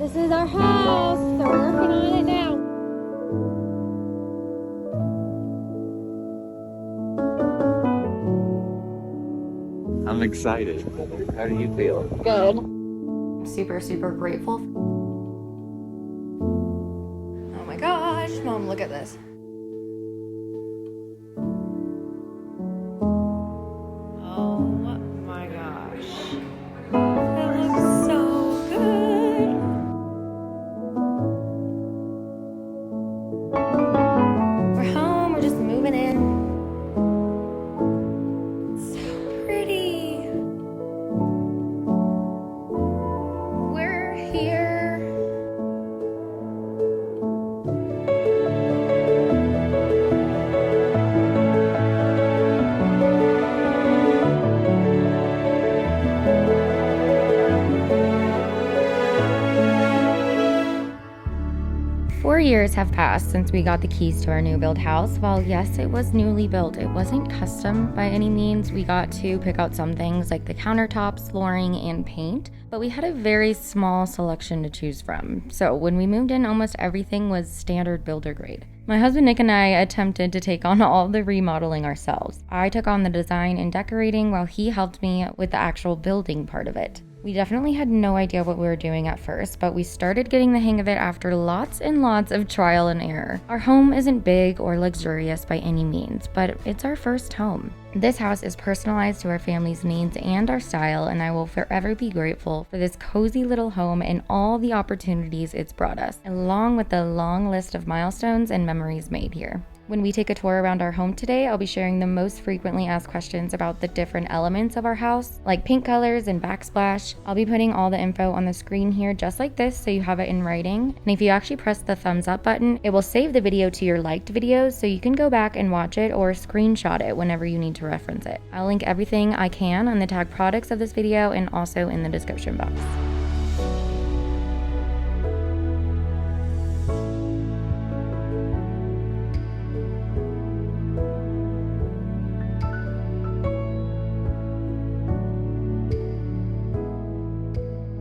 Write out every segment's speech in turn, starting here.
This is our house, so we're working on it now. I'm excited. How do you feel? Good. I'm super, super grateful. Oh my gosh, Mom, look at this. Oh my gosh. That looks so good. We're home, we're just moving in. So pretty. We're here. 4 years have passed since we got the keys to our new build house. While yes, it was newly built, it wasn't custom by any means. We got to pick out some things like the countertops, flooring, and paint, but we had a very small selection to choose from. So when we moved in, almost everything was standard builder grade. My husband Nick and I attempted to take on all the remodeling ourselves. I took on the design and decorating while he helped me with the actual building part of it. We definitely had no idea what we were doing at first, but we started getting the hang of it after lots and lots of trial and error. Our home isn't big or luxurious by any means, but it's our first home. This house is personalized to our family's needs and our style, and I will forever be grateful for this cozy little home and all the opportunities it's brought us, along with the long list of milestones and memories made here. When we take a tour around our home today, I'll be sharing the most frequently asked questions about the different elements of our house, like paint colors and backsplash. I'll be putting all the info on the screen here just like this so you have it in writing. And if you actually press the thumbs up button, it will save the video to your liked videos so you can go back and watch it or screenshot it whenever you need to reference it. I'll link everything I can on the tag products of this video and also in the description box.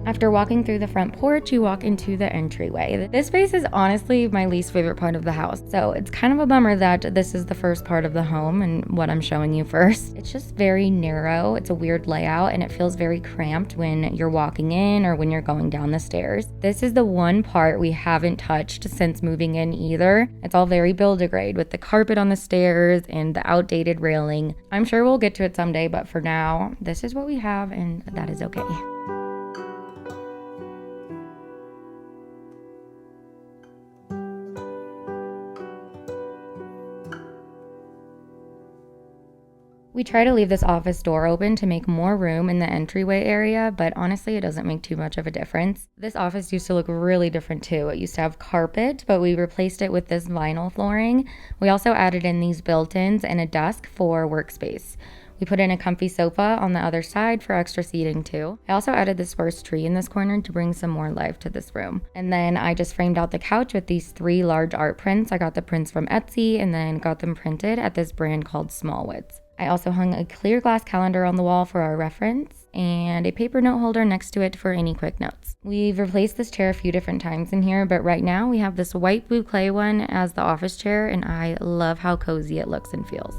After walking through the front porch, you walk into the entryway. This space is honestly my least favorite part of the house, so it's kind of a bummer that this is the first part of the home and what I'm showing you first. It's just very narrow, it's a weird layout, and it feels very cramped when you're walking in or when you're going down the stairs. This is the one part we haven't touched since moving in either. It's all very build-a-grade with the carpet on the stairs and the outdated railing. I'm sure we'll get to it someday, but for now, this is what we have, and that is okay. We try to leave this office door open to make more room in the entryway area, but honestly, it doesn't make too much of a difference. This office used to look really different too. It used to have carpet, but we replaced it with this vinyl flooring. We also added in these built-ins and a desk for workspace. We put in a comfy sofa on the other side for extra seating too. I also added this first tree in this corner to bring some more life to this room. And then I just framed out the couch with these 3 large art prints. I got the prints from Etsy and then got them printed at this brand called Smallwoods. I also hung a clear glass calendar on the wall for our reference and a paper note holder next to it for any quick notes. We've replaced this chair a few different times in here, but right now we have this white boucle one as the office chair, and I love how cozy it looks and feels.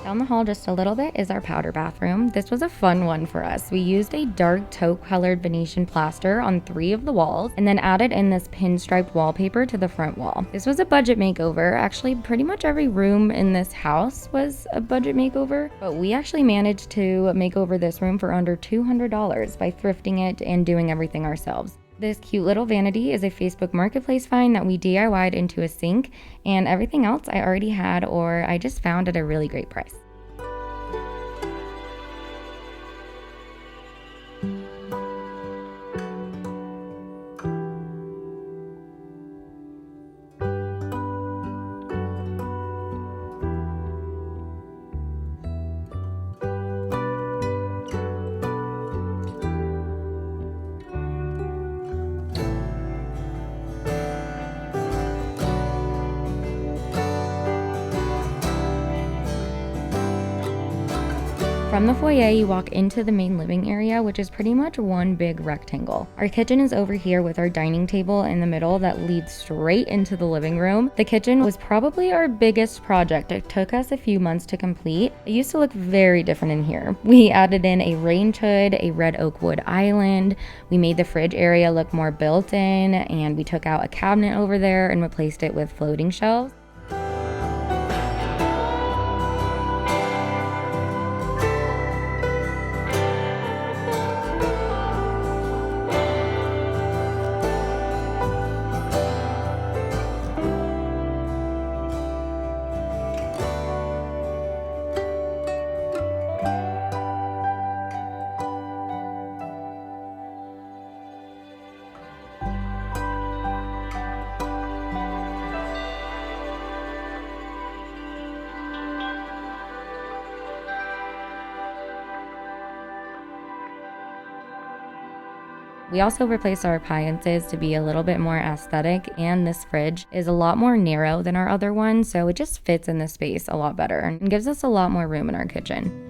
Down the hall just a little bit is our powder bathroom. This was a fun one for us. We used a dark taupe colored Venetian plaster on 3 of the walls and then added in this pinstriped wallpaper to the front wall. This was a budget makeover. Actually, pretty much every room in this house was a budget makeover, but we actually managed to make over this room for under $200 by thrifting it and doing everything ourselves. This cute little vanity is a Facebook Marketplace find that we DIY'd into a sink, and everything else I already had or I just found at a really great price. From the foyer, you walk into the main living area, which is pretty much one big rectangle. Our kitchen is over here with our dining table in the middle that leads straight into the living room. The kitchen was probably our biggest project. It took us a few months to complete. It used to look very different in here. We added in a range hood, a red oak wood island. We made the fridge area look more built in, and we took out a cabinet over there and replaced it with floating shelves. We also replaced our appliances to be a little bit more aesthetic, and this fridge is a lot more narrow than our other one, so it just fits in the space a lot better and gives us a lot more room in our kitchen.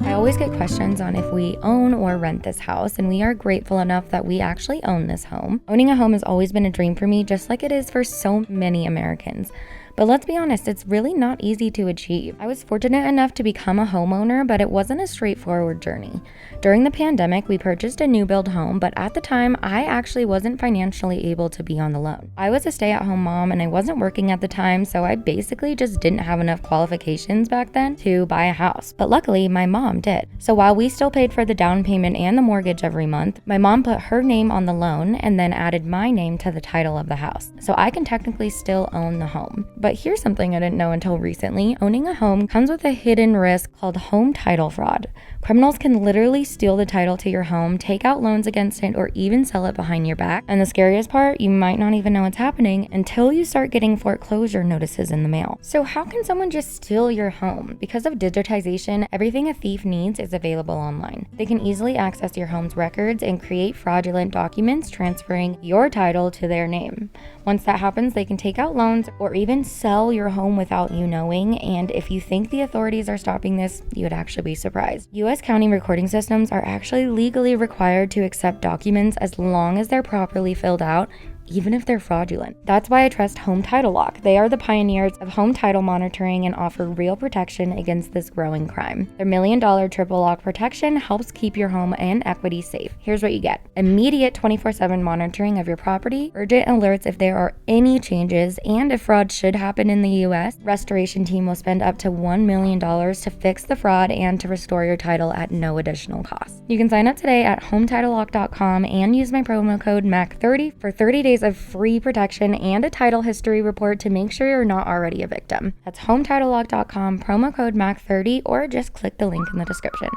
I always get questions on if we own or rent this house, and we are grateful enough that we actually own this home. Owning a home has always been a dream for me, just like it is for so many Americans. But let's be honest, it's really not easy to achieve. I was fortunate enough to become a homeowner, but it wasn't a straightforward journey. During the pandemic, we purchased a new build home, but at the time, I actually wasn't financially able to be on the loan. I was a stay-at-home mom and I wasn't working at the time, so I basically just didn't have enough qualifications back then to buy a house. But luckily, my mom did. So while we still paid for the down payment and the mortgage every month, my mom put her name on the loan and then added my name to the title of the house. So I can technically still own the home. But here's something I didn't know until recently. Owning a home comes with a hidden risk called home title fraud. Criminals can literally steal the title to your home, take out loans against it, or even sell it behind your back. And the scariest part, you might not even know it's happening until you start getting foreclosure notices in the mail. So how can someone just steal your home? Because of digitization, everything a thief needs is available online. They can easily access your home's records and create fraudulent documents transferring your title to their name. Once that happens, they can take out loans or even sell your home without you knowing. And if you think the authorities are stopping this, you would actually be surprised. U.S. county recording systems are actually legally required to accept documents as long as they're properly filled out, even if they're fraudulent. That's why I trust Home Title Lock. They are the pioneers of home title monitoring and offer real protection against this growing crime. Their $1 million triple lock protection helps keep your home and equity safe. Here's what you get: immediate 24/7 monitoring of your property, urgent alerts if there are any changes, and if fraud should happen in the US, restoration team will spend up to $1 million to fix the fraud and to restore your title at no additional cost. You can sign up today at HometitleLock.com and use my promo code MAC30 for 30 days of free protection and a title history report to make sure you're not already a victim. That's HometitleLock.com, promo code MAC30, or just click the link in the description.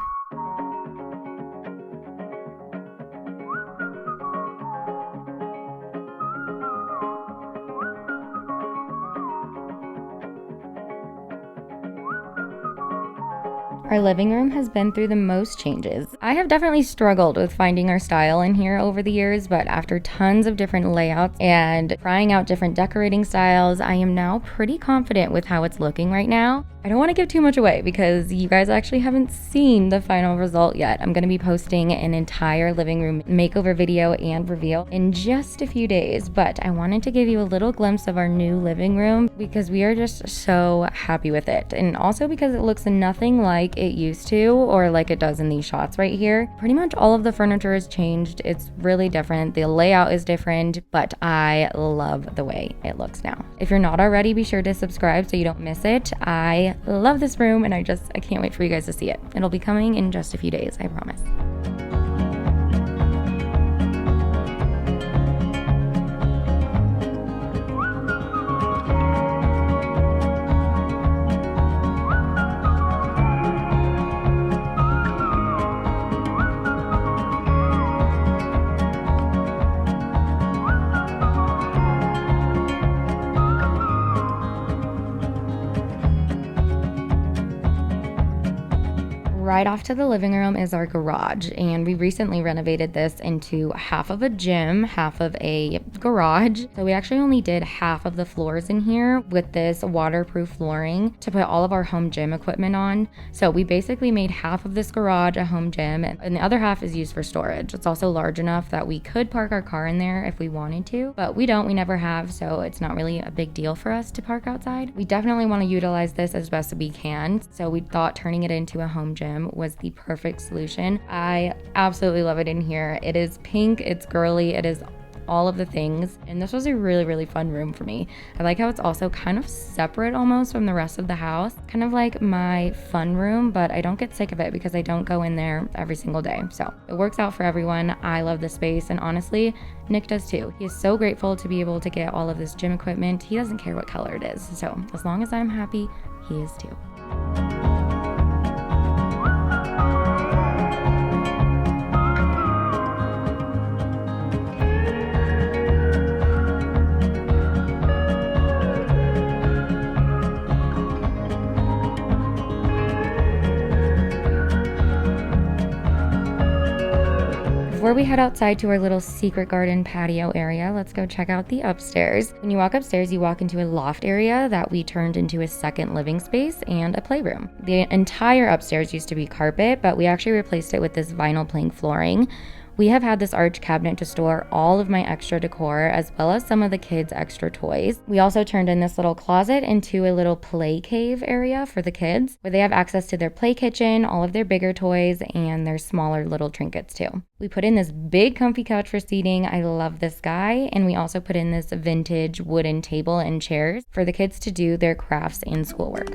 Our living room has been through the most changes. I have definitely struggled with finding our style in here over the years, but after tons of different layouts and trying out different decorating styles, I am now pretty confident with how it's looking right now. I don't want to give too much away because you guys actually haven't seen the final result yet. I'm going to be posting an entire living room makeover video and reveal in just a few days, but I wanted to give you a little glimpse of our new living room because we are just so happy with it, and also because it looks nothing like it used to or like it does in these shots right here. Pretty much all of the furniture is changed. It's really different. The layout is different, but I love the way it looks now. If you're not already, be sure to subscribe so you don't miss it. I love this room and I can't wait for you guys to see it. It'll be coming in just a few days, I promise. Right off to the living room is our garage, and we recently renovated this into half of a gym, half of a garage. So we actually only did half of the floors in here with this waterproof flooring to put all of our home gym equipment on. So we basically made half of this garage a home gym, and the other half is used for storage. It's also large enough that we could park our car in there if we wanted to, but we don't, we never have, so it's not really a big deal for us to park outside. We definitely want to utilize this as best as we can, so we thought turning it into a home gym was the perfect solution. I absolutely love it in here. It is pink, it's girly, it is all of the things, and this was a really fun room for me. I like how it's also kind of separate almost from the rest of the house, kind of like my fun room, but I don't get sick of it because I don't go in there every single day. So it works out for everyone. I love the space, and honestly, Nick does too. He is so grateful to be able to get all of this gym equipment. He doesn't care what color it is, so as long as I'm happy, he is too. Before we head outside to our little secret garden patio area, let's go check out the upstairs. When you walk upstairs, you walk into a loft area that we turned into a second living space and a playroom. The entire upstairs used to be carpet, but we actually replaced it with this vinyl plank flooring. We have had this arch cabinet to store all of my extra decor as well as some of the kids' extra toys. We also turned in this little closet into a little play cave area for the kids where they have access to their play kitchen, all of their bigger toys, and their smaller little trinkets too. We put in this big comfy couch for seating. I love this guy. And we also put in this vintage wooden table and chairs for the kids to do their crafts and schoolwork.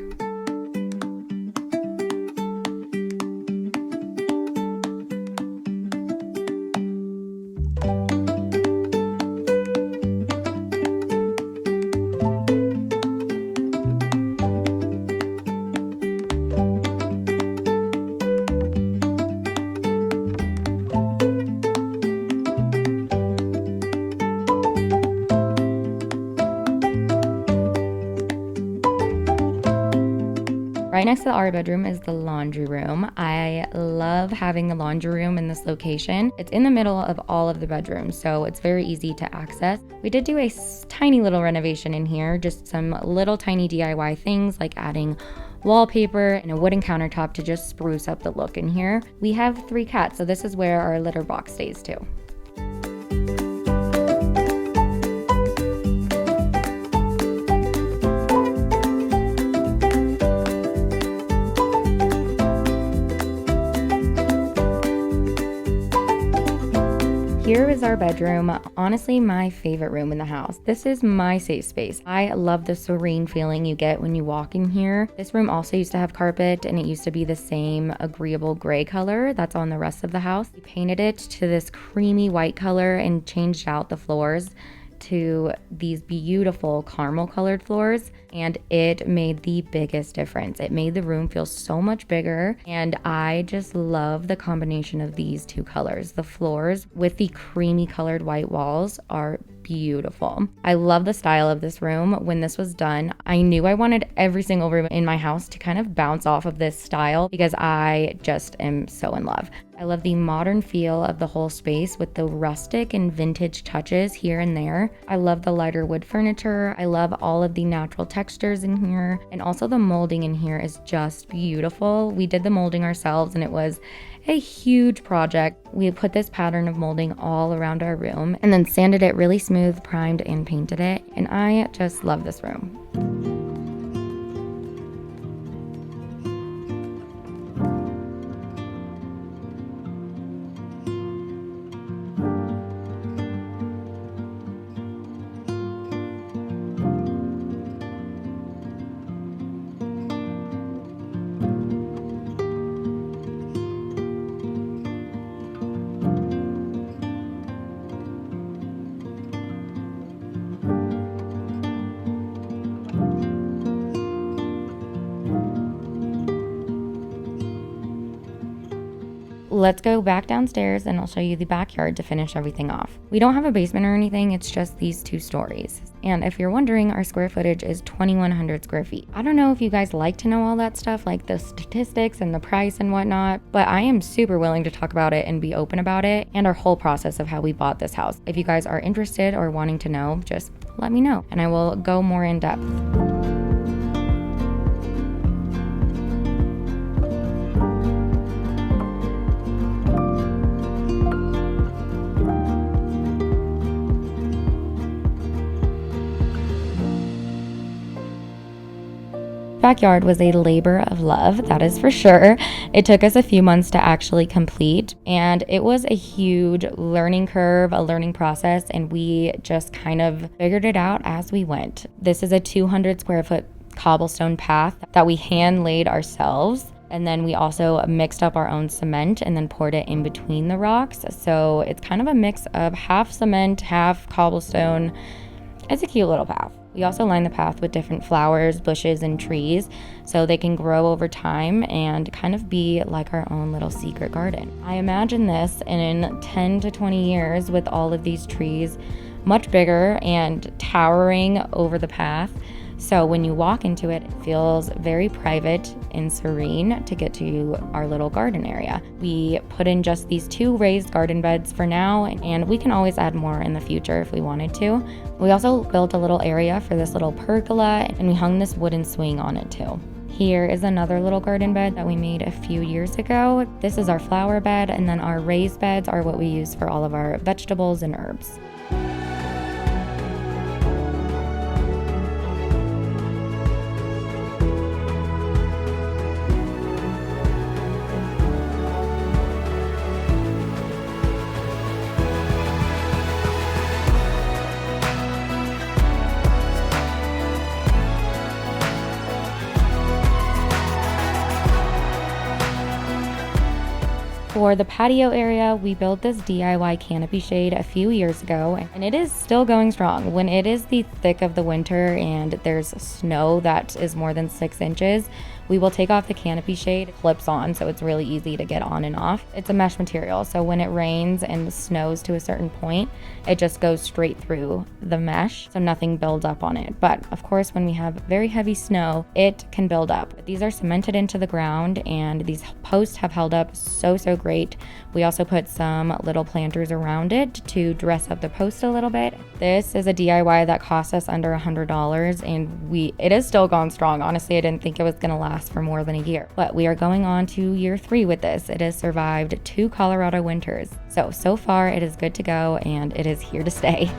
Right next to our bedroom is the laundry room. I love having the laundry room in this location. It's in the middle of all of the bedrooms, so it's very easy to access. We did do a tiny little renovation in here, just some little tiny DIY things like adding wallpaper and a wooden countertop to just spruce up the look in here. We have 3 cats, so this is where our litter box stays too. Here is our bedroom, honestly my favorite room in the house. This is my safe space. I love the serene feeling you get when you walk in here. This room also used to have carpet, and it used to be the same agreeable gray color that's on the rest of the house. We painted it to this creamy white color and changed out the floors to these beautiful caramel colored floors, and it made the biggest difference. It made the room feel so much bigger, and I just love the combination of these two colors. The floors with the creamy colored white walls are beautiful. I love the style of this room. When this was done, I knew I wanted every single room in my house to kind of bounce off of this style because I just am so in love. I love the modern feel of the whole space with the rustic and vintage touches here and there. I love the lighter wood furniture. I love all of the natural textures in here, and also the molding in here is just beautiful. We did the molding ourselves and it was a huge project. We put this pattern of molding all around our room and then sanded it really smooth, primed and painted it, and I just love this room. Let's go back downstairs and I'll show you the backyard to finish everything off. We don't have a basement or anything, it's just these 2 stories. And if you're wondering, our square footage is 2,100 square feet. I don't know if you guys like to know all that stuff, like the statistics and the price and whatnot, but I am super willing to talk about it and be open about it and our whole process of how we bought this house. If you guys are interested or wanting to know, just let me know and I will go more in depth. Backyard was a labor of love, that is for sure. It took us a few months to actually complete, and it was a huge learning curve, a learning process, and we just kind of figured it out as we went. This is a 200 square foot cobblestone path that we hand laid ourselves. And then we also mixed up our own cement and then poured it in between the rocks. So it's kind of a mix of half cement, half cobblestone. It's a cute little path. We also line the path with different flowers, bushes, and trees so they can grow over time and kind of be like our own little secret garden. I imagine this in 10 to 20 years with all of these trees much bigger and towering over the path. So when you walk into it, it feels very private and serene to get to our little garden area. We put in just these 2 raised garden beds for now, and we can always add more in the future if we wanted to. We also built a little area for this little pergola, and we hung this wooden swing on it too. Here is another little garden bed that we made a few years ago. This is our flower bed, and then our raised beds are what we use for all of our vegetables and herbs. For the patio area, we built this DIY canopy shade a few years ago, and it is still going strong. When it is the thick of the winter and there's snow that is more than 6 inches, we will take off the canopy shade. It flips on, so it's really easy to get on and off. It's a mesh material, so when it rains and snows to a certain point, it just goes straight through the mesh, so nothing builds up on it. But of course, when we have very heavy snow, it can build up. These are cemented into the ground, and these posts have held up so great. We also put some little planters around it to dress up the post a little bit. This is a DIY that cost us under $100, and it has still gone strong. Honestly, I didn't think it was gonna last for more than a year, but we are going on to year 3 with this. It has survived 2 Colorado winters. So far it is good to go, and it is here to stay.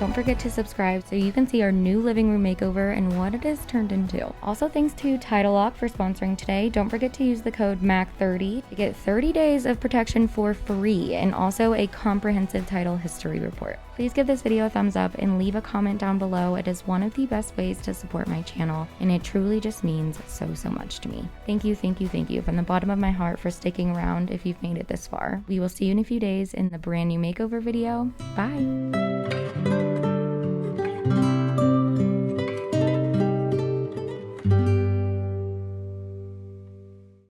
don't forget to subscribe so you can see our new living room makeover and what it has turned into. Also, thanks to Title Lock for sponsoring today. Don't forget to use the code MAC30 to get 30 days of protection for free and also a comprehensive title history report. Please give this video a thumbs up and leave a comment down below. It is one of the best ways to support my channel, and it truly just means so much to me. Thank you from the bottom of my heart for sticking around if you've made it this far. We will see you in a few days in the brand new makeover video. Bye!